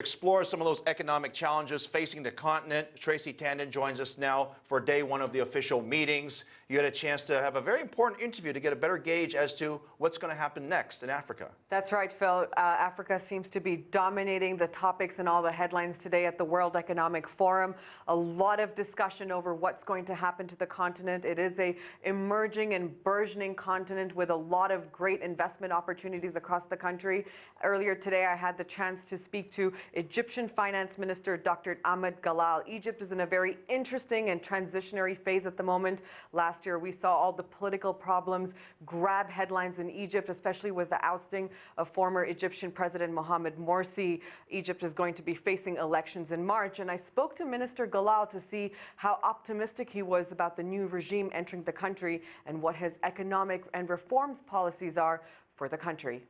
Explore some of those economic challenges facing the continent. Shraysi Tandon joins us now for day one of the official meetings. You had a chance to have a very important interview to get a better gauge as to what's going to happen next in Africa. That's right, Phil. Africa seems to be dominating the topics and all the headlines today at the World Economic Forum. A lot of discussion over what's going to happen to the continent. It is an emerging and burgeoning continent with a lot of great investment opportunities across the country. Earlier today, I had the chance to speak to Egyptian Finance Minister Dr. Ahmed Galal. Egypt is in a very interesting and transitionary phase at the moment. Last year, we saw all the political problems grab headlines in Egypt, especially with the ousting of former Egyptian President Mohamed Morsi. Egypt is going to be facing elections in March, and I spoke to Minister Galal to see how optimistic he was about the new regime entering the country and what his economic and reforms policies are for the country.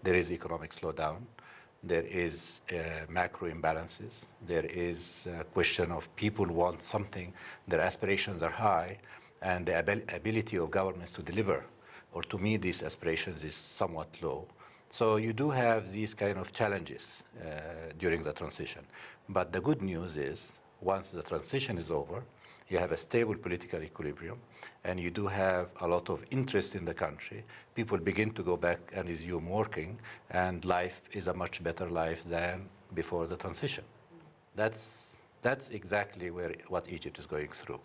There is economic slowdown. There is macro imbalances. There is a question of people want something, their aspirations are high, and the ability of governments to deliver or to meet these aspirations is somewhat low. So you do have these kind of challenges during the transition. But the good news is, once the transition is over, you have a stable political equilibrium, and you do have a lot of interest in the country. People begin to go back and resume working, and life is a much better life than before the transition. That's exactly what Egypt is going through.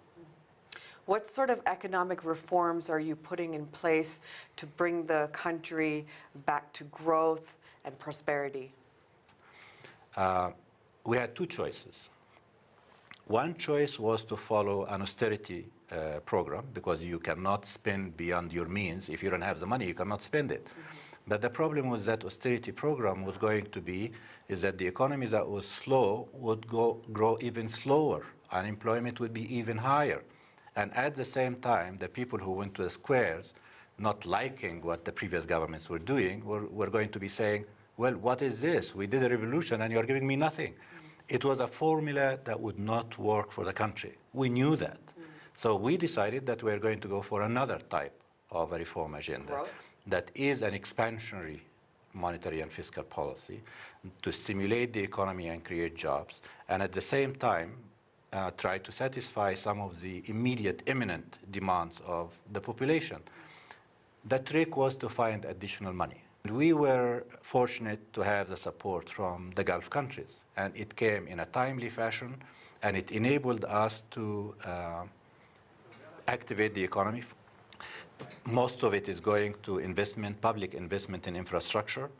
What sort of economic reforms are you putting in place to bring the country back to growth and prosperity? We had two choices. One choice was to follow an austerity program, because you cannot spend beyond your means. If you don't have the money, you cannot spend it. But the problem with that austerity program was going to be is that the economy that was slow would grow even slower. Unemployment would be even higher. And at the same time, the people who went to the squares, not liking what the previous governments were doing, were going to be saying, well, what is this? We did a revolution and you're giving me nothing. It was a formula that would not work for the country. We knew that. So we decided that we're going to go for another type of a reform agenda that is an expansionary monetary and fiscal policy to stimulate the economy and create jobs, and at the same time try to satisfy some of the immediate, imminent demands of the population. The trick was to find additional money. We were fortunate to have the support from the Gulf countries, and it came in a timely fashion, and it enabled us to activate the economy. Most of it is going to investment, public investment in infrastructure,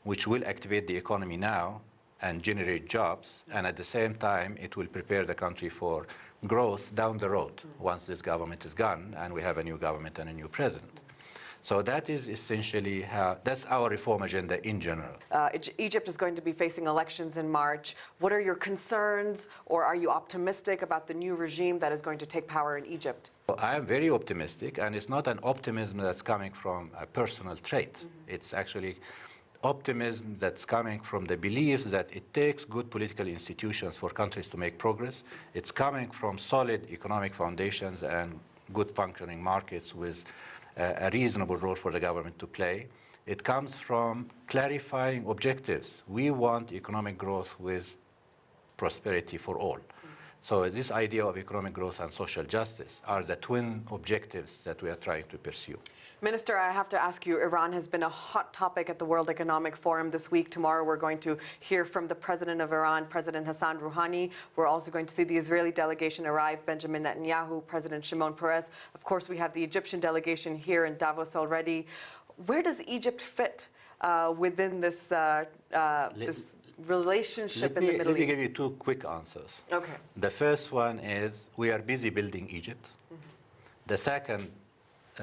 which will activate the economy now and generate jobs, and at the same time it will prepare the country for growth down the road once this government is gone and we have a new government and a new president. So that is essentially that's our reform agenda in general. Egypt is going to be facing elections in March. What are your concerns, or are you optimistic about the new regime that is going to take power in Egypt? Well, I am very optimistic, and it's not an optimism that's coming from a personal trait. It's actually optimism that's coming from the belief that it takes good political institutions for countries to make progress. It's coming from solid economic foundations and good functioning markets with a reasonable role for the government to play. It comes from clarifying objectives. We want economic growth with prosperity for all. So this idea of economic growth and social justice are the twin objectives that we are trying to pursue. Minister, I have to ask you, Iran has been a hot topic at the World Economic Forum this week. Tomorrow we're going to hear from the President of Iran, President Hassan Rouhani. We're also going to see the Israeli delegation arrive, Benjamin Netanyahu, President Shimon Peres. Of course, we have the Egyptian delegation here in Davos already. Where does Egypt fit within this, this relationship in the Middle East? Let me give you two quick answers. Okay. The first one is we are busy building Egypt. The second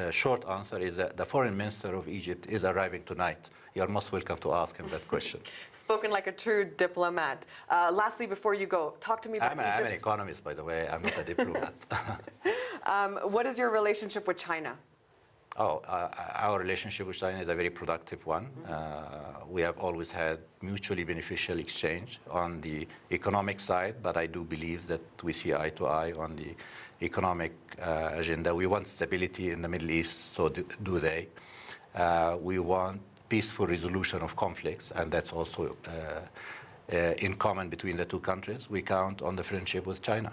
short answer is that the foreign minister of Egypt is arriving tonight. You're most welcome to ask him that question. Spoken like a true diplomat. Lastly, before you go, talk to me about Egypt. I'm an economist, by the way. I'm not a diplomat. What is your relationship with China? Our relationship with China is a very productive one. We have always had mutually beneficial exchange on the economic side, but I do believe that we see eye to eye on the economic agenda. We want stability in the Middle East, so do they. We want peaceful resolution of conflicts, and that's also in common between the two countries, we count on the friendship with China.